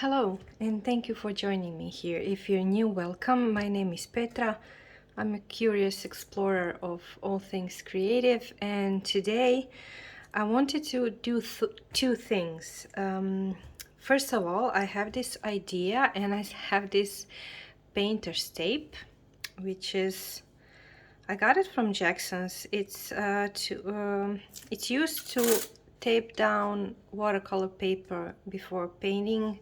Hello, and thank you for joining me here. If you're new, welcome. My name is Petra. I'm a curious explorer of all things creative, and today I wanted to do two things. First of all, I have this idea, and I have this painter's tape, which is I got it from Jackson's. It's used to tape down watercolor paper before painting.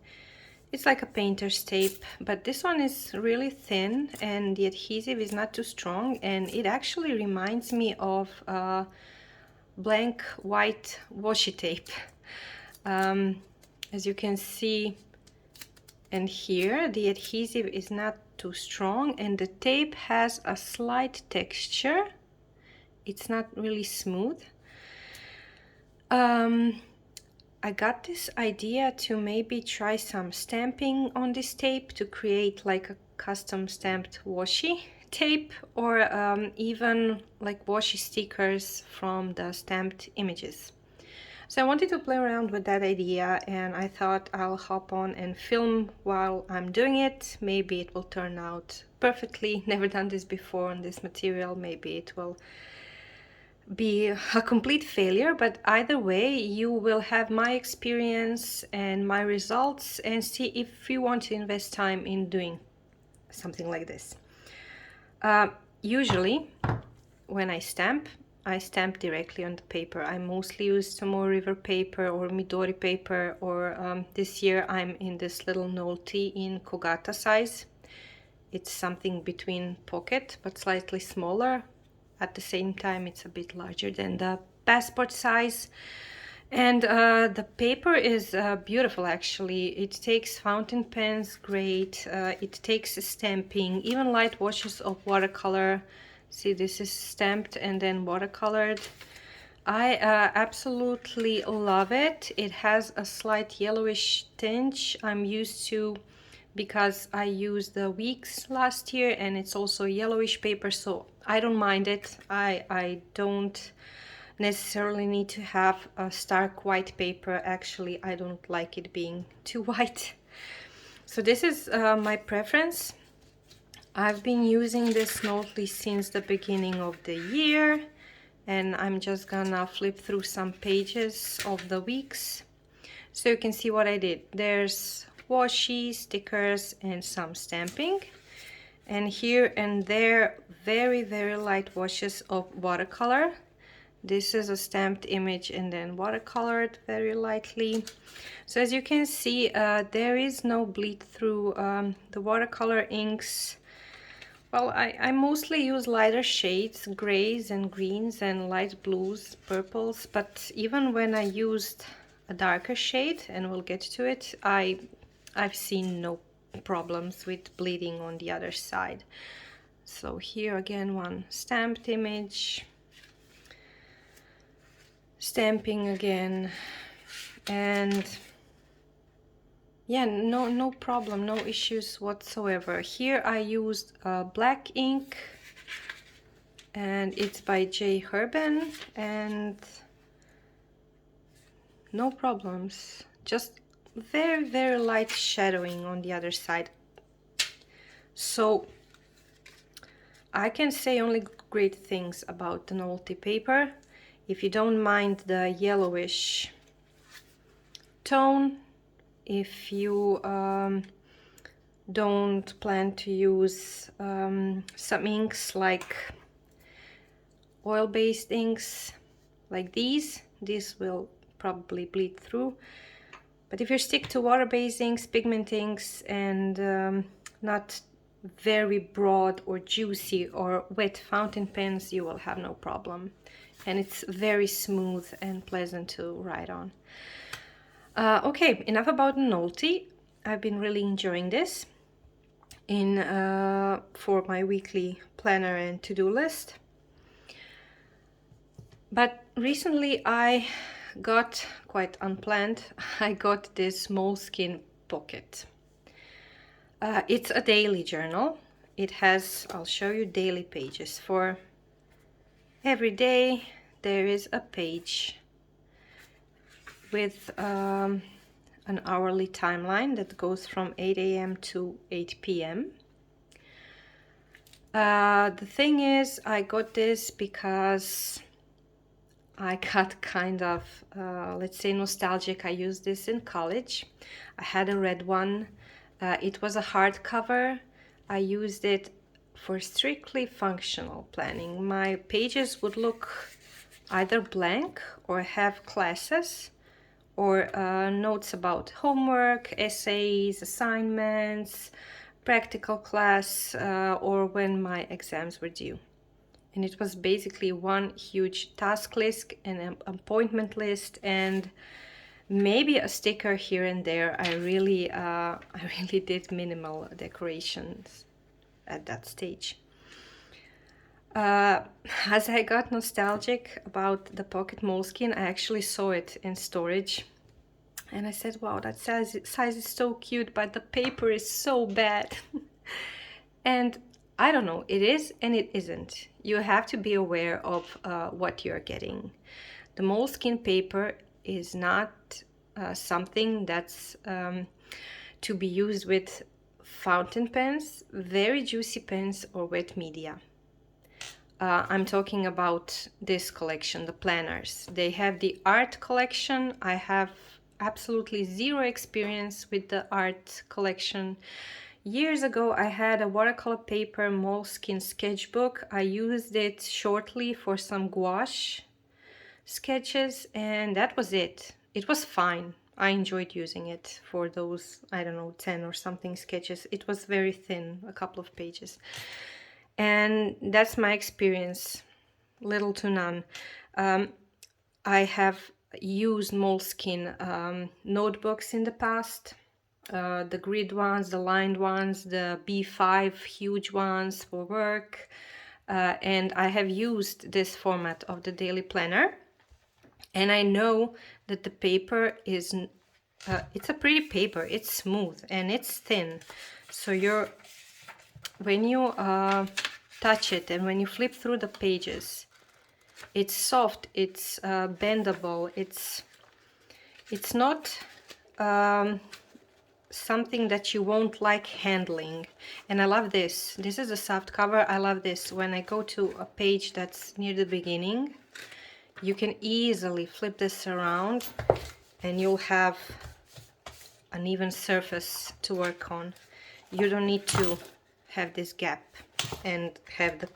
It's like a painter's tape, but this one is really thin and the adhesive is not too strong, and it actually reminds me of blank white washi tape. As you can see, and here the adhesive is not too strong and the tape has a slight texture. It's not really smooth. I got this idea to maybe try some stamping on this tape to create like a custom stamped washi tape, or even like washi stickers from the stamped images. So I wanted to play around with that idea, and I thought I'll hop on and film while I'm doing it. Maybe it will turn out perfectly. Never done this before on this material. Maybe it will be a complete failure, but either way you will have my experience and my results and see if you want to invest time in doing something like this. Usually when I stamp directly on the paper. I mostly use Tomoe River paper or Midori paper, or this year I'm in this little Nolty in Kogata size. It's something between pocket but slightly smaller. At the same time, it's a bit larger than the passport size. And the paper is beautiful, actually. It takes fountain pens, great. It takes stamping, even light washes of watercolor. See, this is stamped and then watercolored. I absolutely love it. It has a slight yellowish tinge. I'm used to, because I used the Weeks last year, and it's also yellowish paper, so I don't mind it. I don't necessarily need to have a stark white paper. Actually, I don't like it being too white. So this is my preference. I've been using this Nolty since the beginning of the year, and I'm just gonna flip through some pages of the Weeks so you can see what I did. There's washi, stickers, and some stamping, and here and there very light washes of watercolor. This is a stamped image and then watercolored very lightly. So as you can see, there is no bleed through. The watercolor inks, well, I mostly use lighter shades, grays and greens and light blues, purples, but even when I used a darker shade, and we'll get to it, I've seen no problems with bleeding on the other side. So here again, one stamped image, stamping again, and yeah, no problem, no issues whatsoever. Here I used black ink, and it's by J. Herben, and no problems. Just very light shadowing on the other side. So I can say only great things about the Nolty paper. If you don't mind the yellowish tone, if you don't plan to use some inks like oil-based inks like these will probably bleed through. But if you stick to water-based inks, pigment inks, and not very broad or juicy or wet fountain pens, you will have no problem. And it's very smooth and pleasant to write on. Okay, enough about Nolty. I've been really enjoying this for my weekly planner and to-do list. But recently I got, quite unplanned, I got this Moleskine pocket. It's a daily journal. It has, I'll show you, daily pages. For every day there is a page with a an hourly timeline that goes from 8 a.m. to 8 p.m. The thing is, I got this because I got kind of, let's say, nostalgic. I used this in college. I had a red one. It was a hardcover. I used it for strictly functional planning. My pages would look either blank or have classes or notes about homework, essays, assignments, practical class, or when my exams were due. And it was basically one huge task list and an appointment list and maybe a sticker here and there. I really did minimal decorations at that stage. As I got nostalgic about the pocket Moleskine, I actually saw it in storage. And I said, wow, that size is so cute, but the paper is so bad. And I don't know, it is and it isn't. You have to be aware of what you're getting. The Moleskine paper is not something that's to be used with fountain pens, very juicy pens, or wet media. I'm talking about this collection, the planners. They have the art collection. I have absolutely zero experience with the art collection. Years ago, I had a watercolor paper Moleskine sketchbook. I used it shortly for some gouache sketches, and that was it. It was fine. I enjoyed using it for those, I don't know, 10 or something sketches. It was very thin, a couple of pages. And that's my experience, little to none. I have used Moleskine notebooks in the past, the grid ones, the lined ones, the B5 huge ones for work, and I have used this format of the daily planner, and I know that the paper is, it's a pretty paper, it's smooth and it's thin, so when you touch it and when you flip through the pages, it's soft, it's bendable, it's not something that you won't like handling. And I love this. This is a soft cover. I love this. When I go to a page that's near the beginning, you can easily flip this around and you'll have an even surface to work on. You don't need to have this gap and have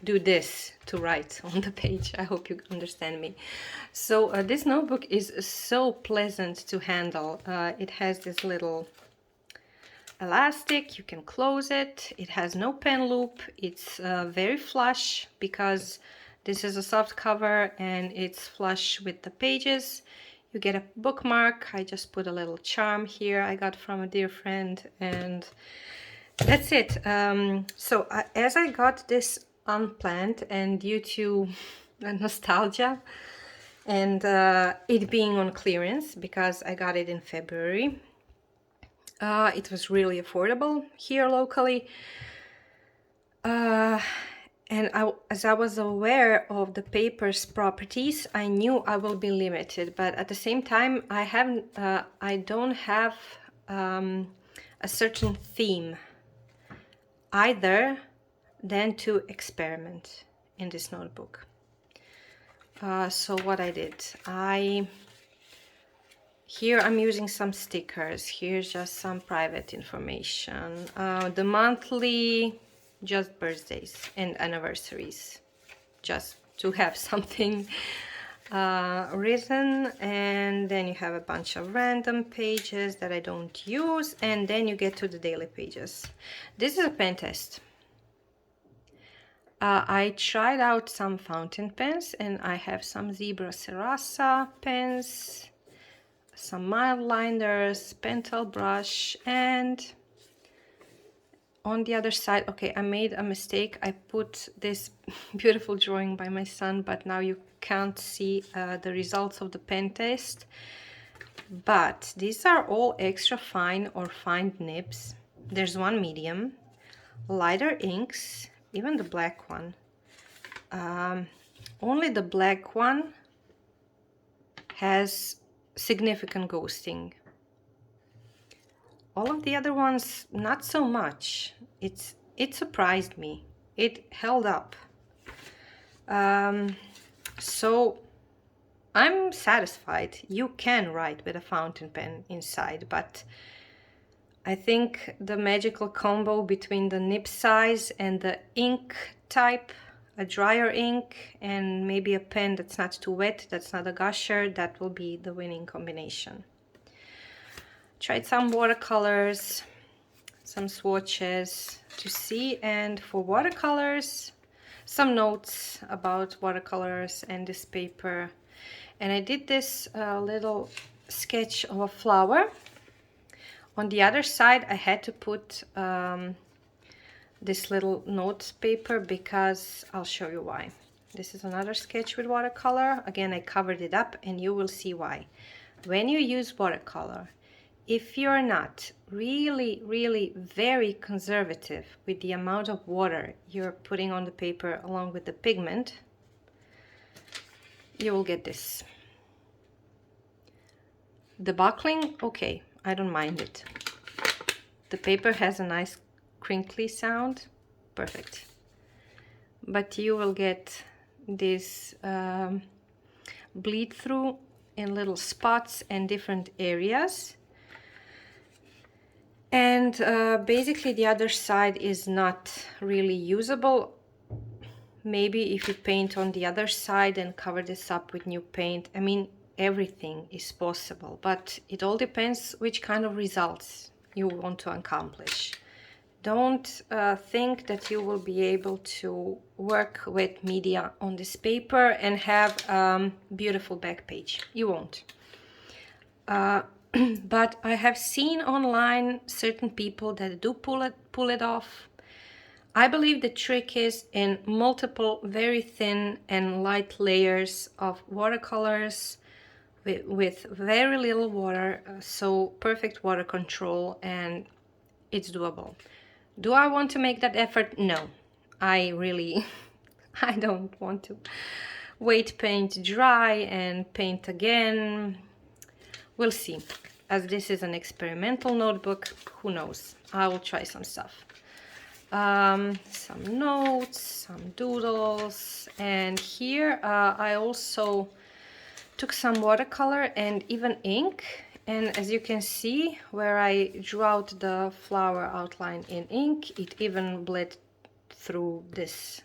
do this to write on the page. I hope you understand me. So this notebook is so pleasant to handle. It has this little elastic, you can close it. It has no pen loop. It's very flush because this is a soft cover and it's flush with the pages. You get a bookmark. I just put a little charm here I got from a dear friend, and that's it. So as I got this unplanned and due to nostalgia and it being on clearance because I got it in February, it was really affordable here locally, and as I was aware of the paper's properties, I knew I will be limited, but at the same time I don't have a certain theme either than to experiment in this notebook. So what I did, here I'm using some stickers. Here's just some private information. The monthly, just birthdays and anniversaries, just to have something written. And then you have a bunch of random pages that I don't use, and then you get to the daily pages. This is a pen test. I tried out some fountain pens, and I have some Zebra Serasa pens, some mild liners, pentel brush, and on the other side, okay, I made a mistake. I put this beautiful drawing by my son, but now you can't see the results of the pen test. But these are all extra fine or fine nibs. There's one medium, lighter inks, even the black one. Only the black one has significant ghosting. All of the other ones, not so much. It surprised me. It held up. So I'm satisfied. You can write with a fountain pen inside, but I think the magical combo between the nib size and the ink type, a drier ink, and maybe a pen that's not too wet, that's not a gusher, that will be the winning combination. Tried some watercolors, some swatches to see, and for watercolors, some notes about watercolors and this paper. And I did this little sketch of a flower. On the other side, I had to put this little note paper because I'll show you why. This is another sketch with watercolor. Again, I covered it up and you will see why. When you use watercolor, if you're not really very conservative with the amount of water you're putting on the paper along with the pigment, you will get this. The buckling, okay, I don't mind it. The paper has a nice crinkly sound, perfect. But you will get this bleed through in little spots and different areas. And basically the other side is not really usable. Maybe if you paint on the other side and cover this up with new paint, I mean, everything is possible, but it all depends which kind of results you want to accomplish. Don't think that you will be able to work with media on this paper and have a beautiful back page. You won't. But I have seen online certain people that do pull it off. I believe the trick is in multiple very thin and light layers of watercolors with very little water, so perfect water control, and it's doable. Do I want to make that effort? No, I don't want to wait paint dry and paint again. We'll see. As this is an experimental notebook, who knows? I will try some stuff. Some notes, some doodles, and here I also took some watercolor and even ink, and as you can see where I drew out the flower outline in ink, it even bled through this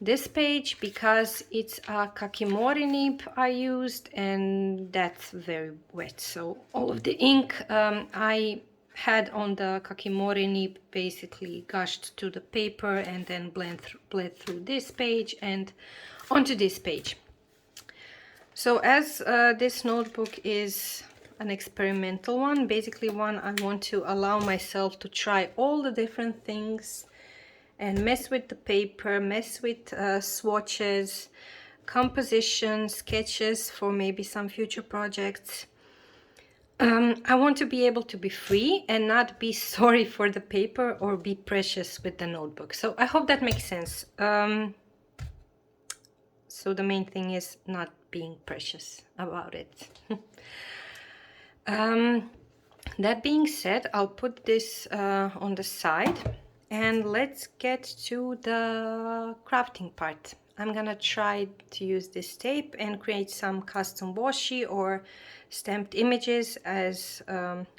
this page because it's a kakimori nib I used, and that's very wet, so all of the ink I had on the kakimori nib basically gushed to the paper and then bled through this page and onto this page. So as this notebook is an experimental one, basically one I want to allow myself to try all the different things and mess with the paper, mess with swatches, composition, sketches for maybe some future projects. I want to be able to be free and not be sorry for the paper or be precious with the notebook. So I hope that makes sense. So the main thing is not being precious about it. That being said, I'll put this on the side and let's get to the crafting part. I'm gonna try to use this tape and create some custom washi or stamped images as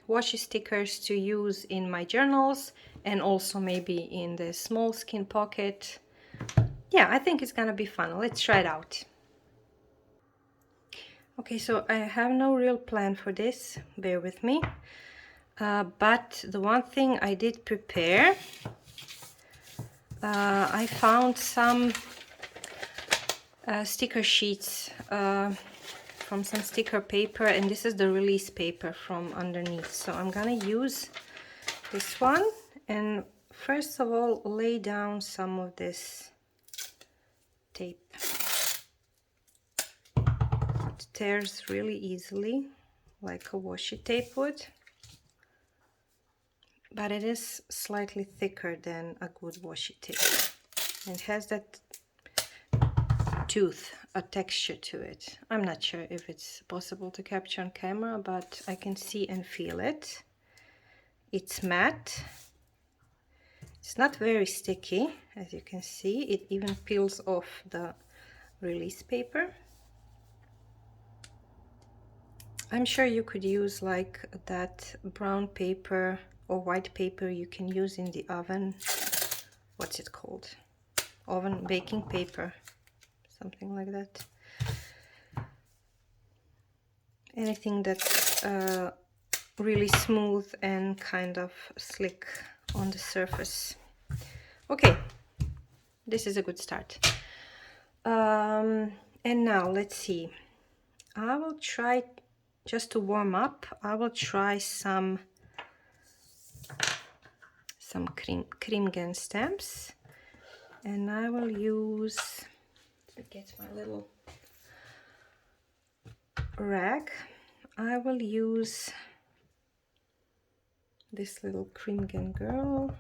washi stickers to use in my journals and also maybe in the Moleskine pocket. Yeah, I think it's gonna be fun. Let's try it out. Okay, so I have no real plan for this, bear with me. But the one thing I did prepare, I found some sticker sheets from some sticker paper, and this is the release paper from underneath. So I'm gonna use this one and first of all lay down some of this tape. It tears really easily like a washi tape would, but it is slightly thicker than a good washi tape and has that tooth, a texture to it. I'm not sure if it's possible to capture on camera, but I can see and feel it. It's matte. It's not very sticky, as you can see. It even peels off the release paper. I'm sure you could use like that brown paper or white paper you can use in the oven. What's it called? Oven baking paper, something like that. Anything that's really smooth and kind of slick on the surface. Okay, this is a good start. And now let's see. I will try, just to warm up, I will try some Krimgen stamps, and I will use, to get my little rag, I will use this little Krimgen girl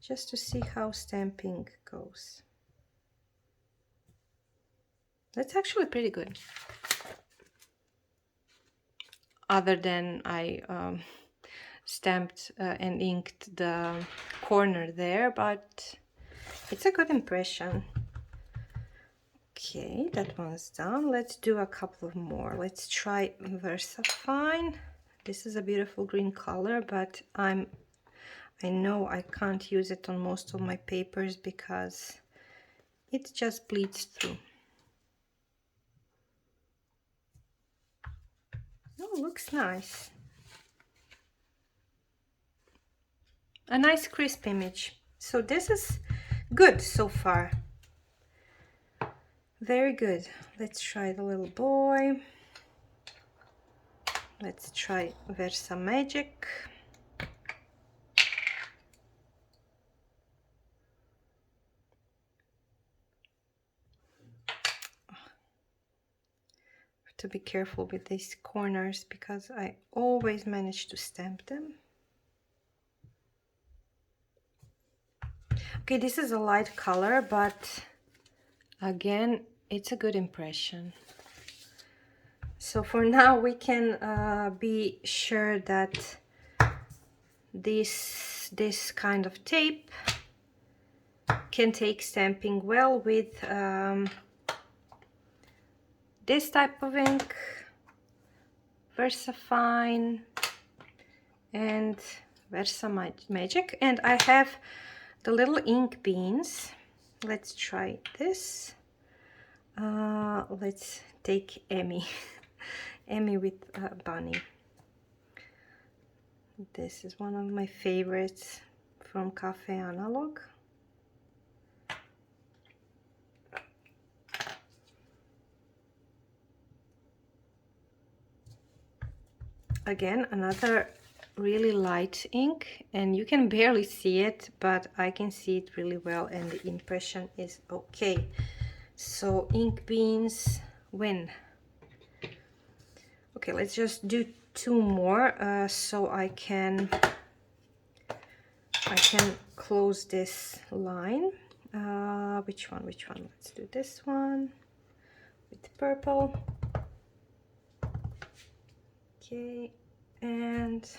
just to see how stamping goes. That's actually pretty good. Other than I stamped and inked the corner there, but it's a good impression. Okay, that one's done. Let's do a couple of more. Let's try Versafine. This is a beautiful green color, but I know I can't use it on most of my papers because it just bleeds through. Oh, looks nice. A nice crisp image. So this is good so far. Very good. Let's try the little boy. Let's try Versa Magic. Have to be careful with these corners because I always manage to stamp them. Okay, this is a light color, but again, it's a good impression. So for now, we can be sure that this kind of tape can take stamping well with this type of ink, Versafine and Versa Magic. And I have the little ink beans. Let's try this. Let's take Emmy. Emmy with Bunny. This is one of my favorites from Cafe Analog. Again, another really light ink, and you can barely see it, but I can see it really well, and the impression is okay. So ink beans win. Okay, let's just do two more so I can close this line. Which one? Let's do this one with purple. Okay, and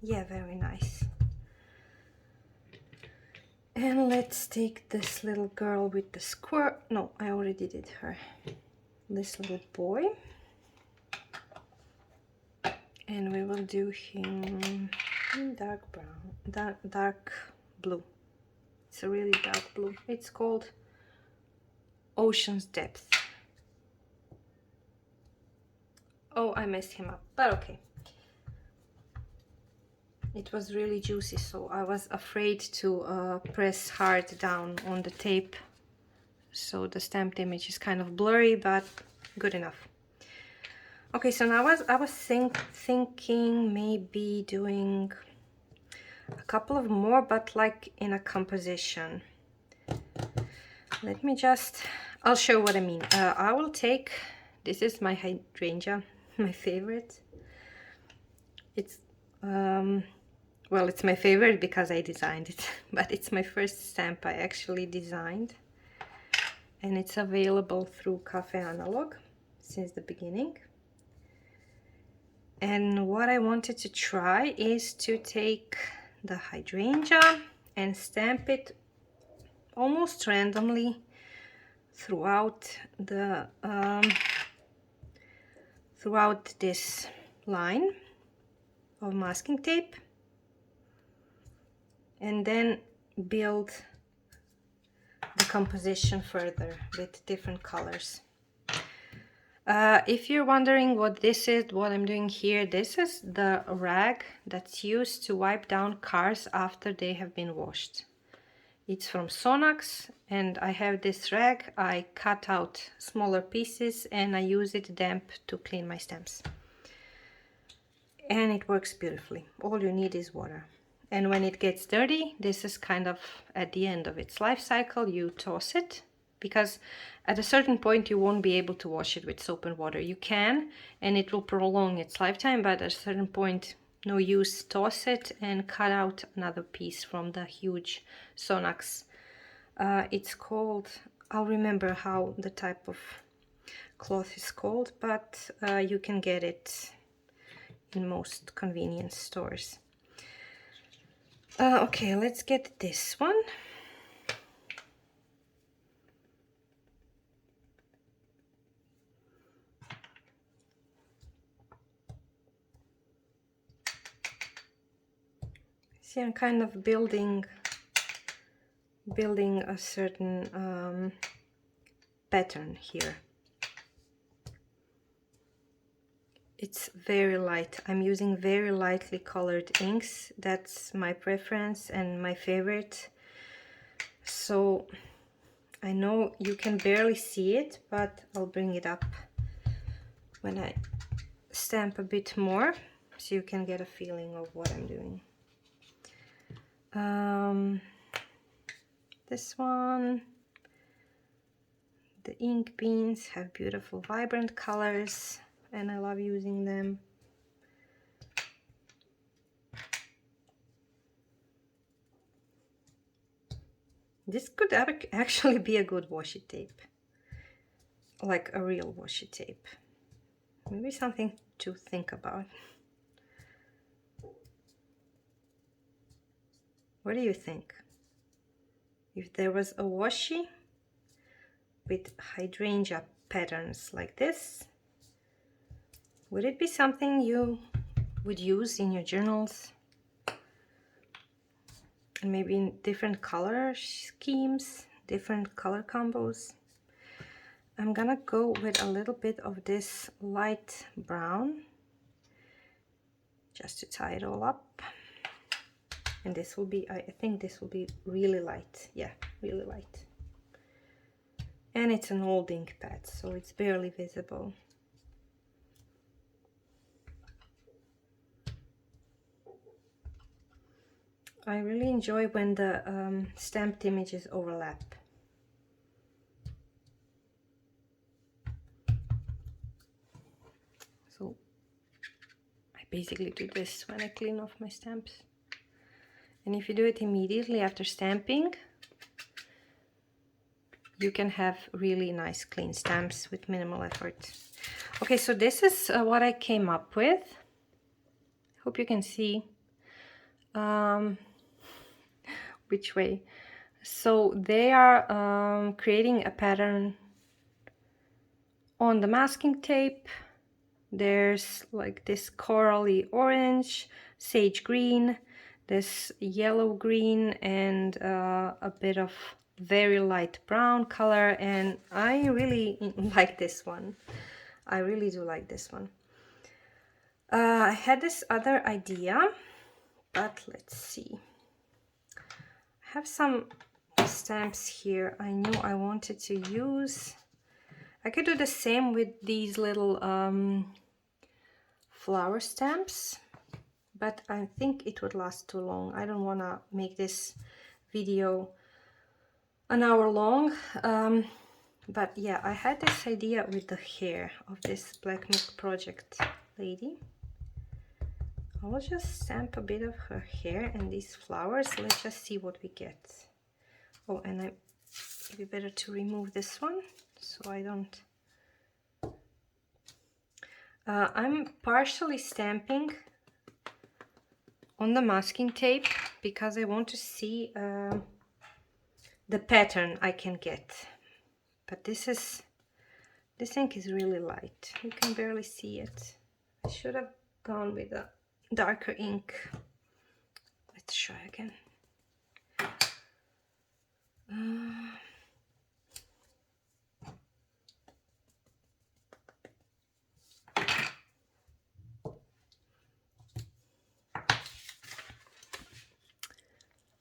yeah, very nice. And let's take this little girl with the squirt. No, I already did her. This little boy. And we will do him in dark brown, dark blue. It's a really dark blue. It's called Ocean's Depth. Oh, I messed him up, but okay. It was really juicy, so I was afraid to press hard down on the tape. So the stamped image is kind of blurry, but good enough. Okay, so now I was thinking maybe doing a couple of more, but like in a composition. Let me just, I'll show what I mean. I will take, this is my hydrangea, my favorite. It's, well, it's my favorite because I designed it, but it's my first stamp I actually designed. and it's available through Cafe Analog since the beginning. And what I wanted to try is to take the hydrangea and stamp it almost randomly throughout the throughout this line of masking tape, and then build the composition further with different colors. If you're wondering what this is, what I'm doing here, this is the rag that's used to wipe down cars after they have been washed. It's from Sonax, and I have this rag. I cut out smaller pieces and I use it damp to clean my stamps. And it works beautifully. All you need is water. And when it gets dirty, this is kind of at the end of its life cycle, you toss it, because at a certain point you won't be able to wash it with soap and water. You can, and it will prolong its lifetime, but at a certain point, no use. Toss it and cut out another piece from the huge Sonax. It's called, I'll remember how the type of cloth is called, but you can get it in most convenience stores. Okay, let's get this one. See, I'm kind of building a certain pattern here. It's very light. I'm using very lightly colored inks. That's my preference and my favorite. So I know you can barely see it, but I'll bring it up when I stamp a bit more so you can get a feeling of what I'm doing. This one, the ink beans have beautiful vibrant colors and I love using them. This could actually be a good washi tape, like a real washi tape. Maybe something to think about. What do you think? If there was a washi with hydrangea patterns like this, would it be something you would use in your journals? And maybe in different color schemes, different color combos. I'm gonna go with a little bit of this light brown just to tie it all up. And this will be, I think this will be really light. Yeah, really light. And it's an old ink pad, so it's barely visible. I really enjoy when the stamped images overlap. So I basically do this when I clean off my stamps. And if you do it immediately after stamping, you can have really nice clean stamps with minimal effort. Okay, so this is what I came up with. Hope you can see which way. So they are creating a pattern on the masking tape. There's like this corally orange, sage green, this yellow green, and a bit of very light brown color, and I really like this one. I really do like this one. I had this other idea, but let's see. I have some stamps here I knew I wanted to use. I could do the same with these little flower stamps, but I think it would last too long. I don't want to make this video an hour long. But yeah, I had this idea with the hair of this Black Milk Project lady. I will just stamp a bit of her hair and these flowers. Let's just see what we get. Oh, and I'm maybe better to remove this one so I don't. I'm partially stamping on the masking tape because I want to see the pattern I can get. But this ink is really light. You can barely see it. I should have gone with a darker ink. Let's try again.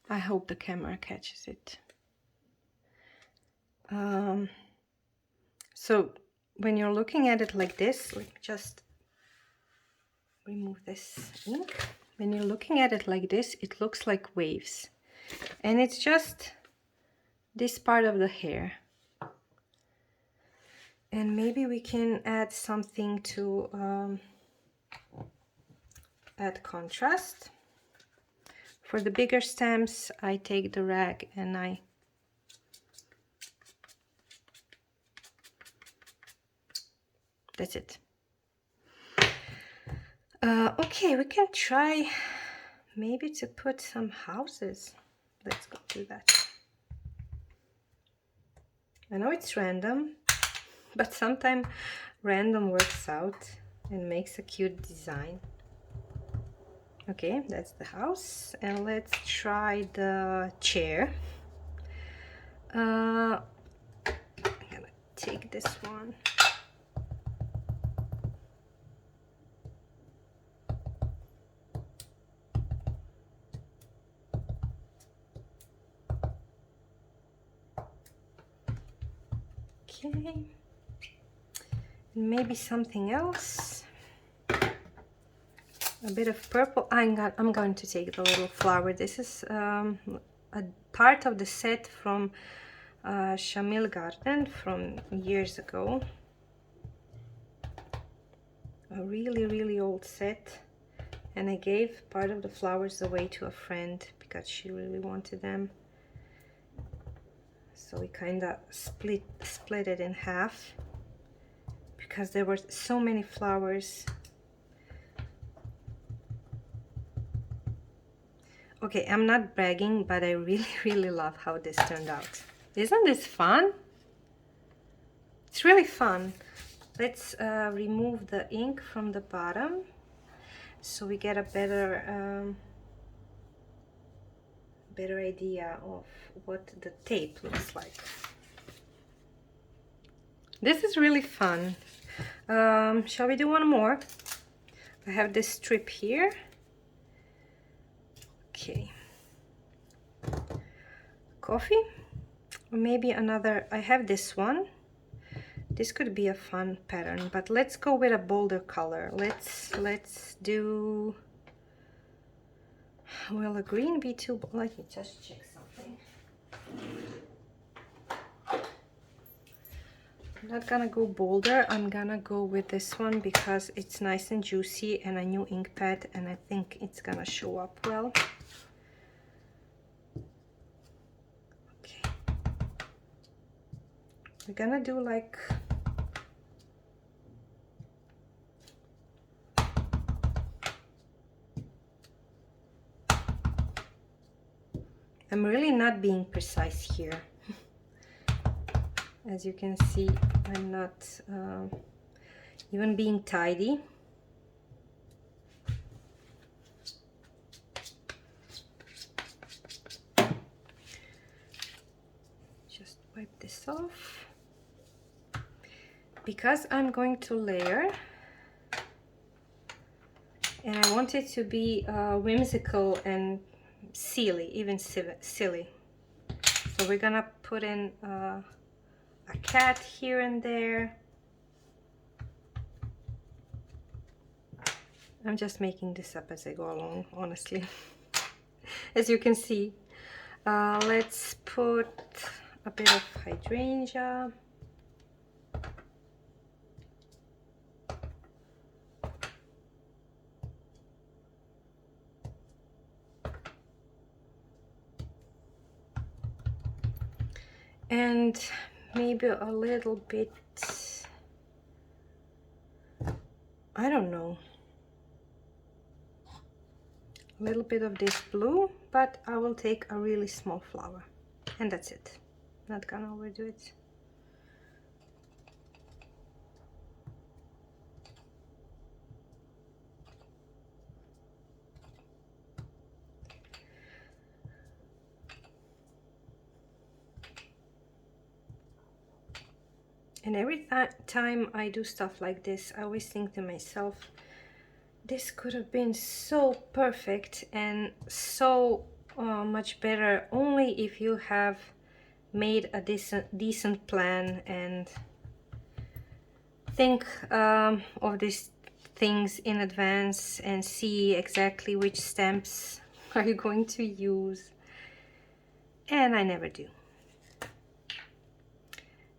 I hope the camera catches it. So when you're looking at it like this, let me just remove this ink. When you're looking at it like this, it looks like waves. And it's just this part of the hair. And maybe we can add something to add contrast. For the bigger stamps, I take the rag and that's it. Okay, we can try maybe to put some houses. Let's go do that. I know it's random, but sometimes random works out and makes a cute design. Okay, that's the house, and let's try the chair. I'm gonna take this one. Okay, and maybe something else. A bit of purple. I'm going to take the little flower. This is a part of the set from Shamil Garden from years ago. A really old set, and I gave part of the flowers away to a friend because she really wanted them. So we kind of split it in half because there were so many flowers. Okay, I'm not bragging, but I really love how this turned out. Isn't this fun? It's really fun. Let's remove the ink from the bottom so we get a better idea of what the tape looks like. This is really fun. Shall we do one more? I have this strip here. Okay. Coffee, or maybe another. I have this one. This could be a fun pattern, but let's go with a bolder color. Let's do, will a green be too bold? Let me just check something. I'm not gonna go bolder. I'm gonna go with this one because it's nice and juicy and a new ink pad, and I think it's gonna show up well. Okay. We're gonna do like I'm really not being precise here. As you can see, I'm not even being tidy. Just wipe this off. Because I'm going to layer, and I want it to be whimsical and silly, even silly. So we're gonna put in a cat here and there. I'm just making this up as I go along, honestly. As you can see, let's put a bit of hydrangea. and maybe a little bit, I don't know, a little bit of this blue, but I will take a really small flower, and that's it. Not gonna overdo it. And every time I do stuff like this, I always think to myself, this could have been so perfect and so much better only if you have made a decent plan and think of these things in advance and see exactly which stamps are you going to use. And I never do.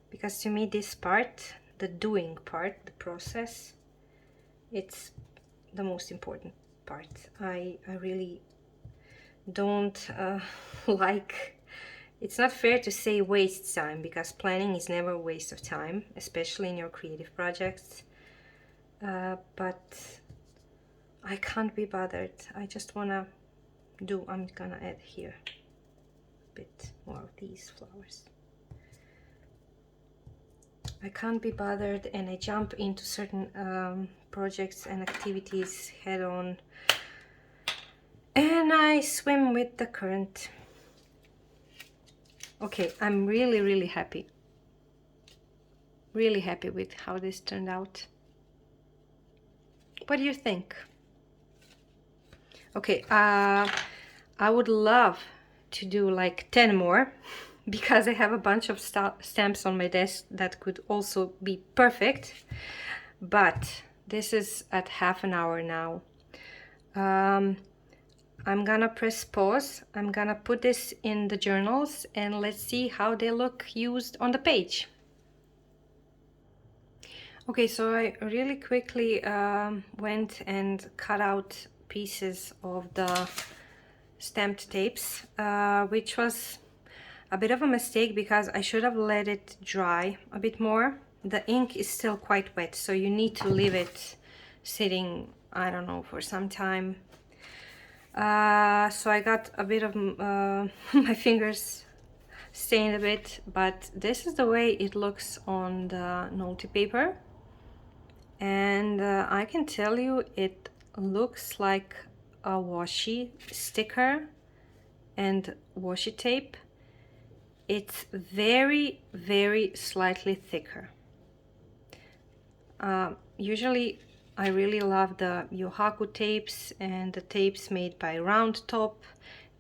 Because to me this part, the doing part, the process, it's the most important part. I really don't like, it's not fair to say waste time, because planning is never a waste of time, especially in your creative projects. But I can't be bothered. I just wanna do, I'm gonna add here a bit more of these flowers. I can't be bothered, and I jump into certain projects and activities head on, and I swim with the current. Okay, I'm really happy. Really happy with how this turned out. What do you think? Okay, I would love to do like 10 more because I have a bunch of stamps on my desk that could also be perfect, but this is at half an hour now. I'm gonna press pause. I'm gonna put this in the journals and let's see how they look used on the page. Okay, so I really quickly went and cut out pieces of the stamped tapes, which was a bit of a mistake because I should have let it dry a bit more. The ink is still quite wet, so you need to leave it sitting, I don't know, for some time. So I got a bit of my fingers stained a bit, but this is the way it looks on the Nolty paper. And I can tell you it looks like a washi sticker and washi tape. It's very slightly thicker. Usually I really love the Yohaku tapes and the tapes made by Round Top.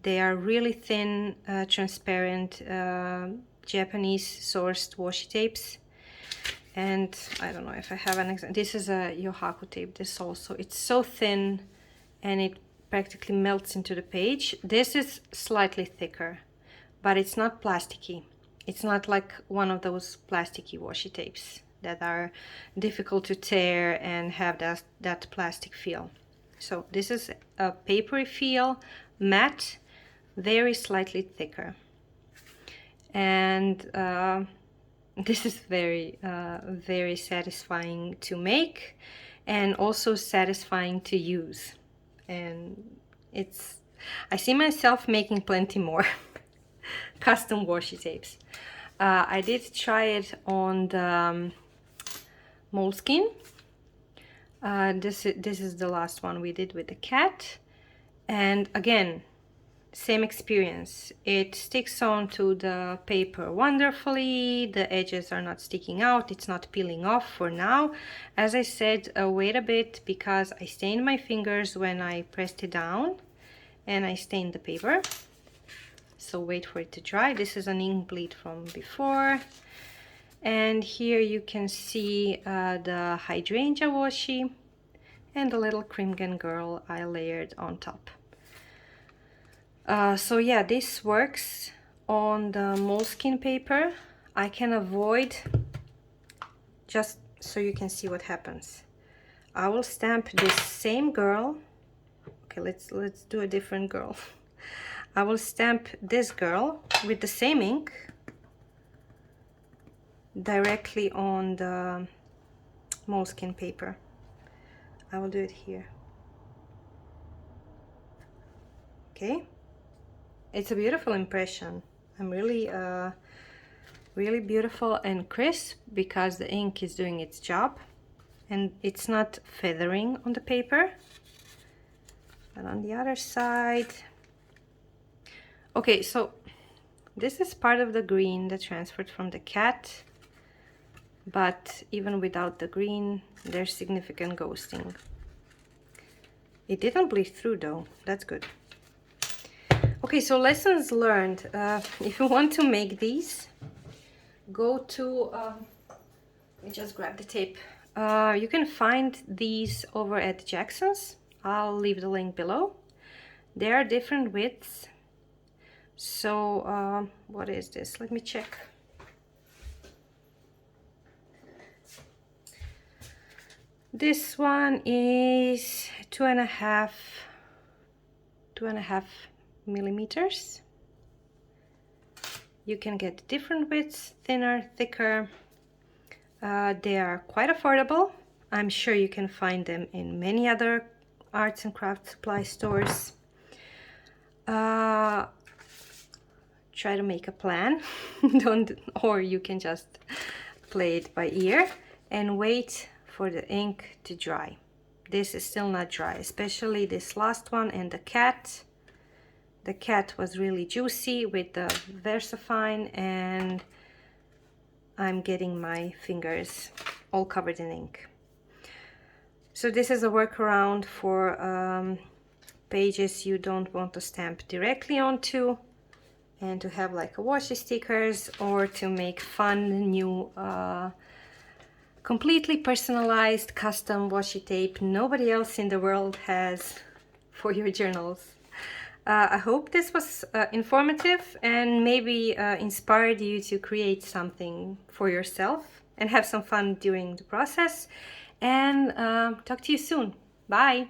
They are really thin, transparent, Japanese sourced washi tapes. And I don't know if I have an example. This is a Yohaku tape. This also, it's so thin and it practically melts into the page. This is slightly thicker, but it's not plasticky. It's not like one of those plasticky washi tapes that are difficult to tear and have that plastic feel. So this is a papery feel, matte, very slightly thicker. And this is very satisfying to make and also satisfying to use. And it's, I see myself making plenty more custom washi tapes. I did try it on the Moleskine. This is the last one we did with the cat, and again, same experience. It sticks onto the paper wonderfully. The edges are not sticking out. It's not peeling off for now. As I said, wait a bit because I stained my fingers when I pressed it down and I stained the paper. So wait for it to dry. This is an ink bleed from before. And here you can see the hydrangea washi and the little Krimgen girl I layered on top. So yeah, this works on the Moleskine paper. I can avoid, just so you can see what happens. I will stamp this same girl. Okay, let's do a different girl. I will stamp this girl with the same ink, directly on the Moleskine paper. I will do it here. Okay, it's a beautiful impression. I'm really really beautiful and crisp because the ink is doing its job and it's not feathering on the paper. But on the other side, okay, so this is part of the green that transferred from the cat, but even without the green there's significant ghosting. It didn't bleed through though, that's good. Okay, so lessons learned. If you want to make these, go to let me just grab the tape. You can find these over at Jackson's. I'll leave the link below. There are different widths. So what is this? Let me check. This one is 2.5 millimeters. You can get different widths, thinner, thicker. They are quite affordable. I'm sure you can find them in many other arts and craft supply stores. Try to make a plan. Or you can just play it by ear and wait for the ink to dry. This is still not dry, especially this last one and the cat. The cat was really juicy with the VersaFine, and I'm getting my fingers all covered in ink. So this is a workaround for pages you don't want to stamp directly onto, and to have like a washi stickers, or to make fun new completely personalized custom washi tape nobody else in the world has for your journals. I hope this was informative and maybe inspired you to create something for yourself and have some fun during the process. And talk to you soon. Bye!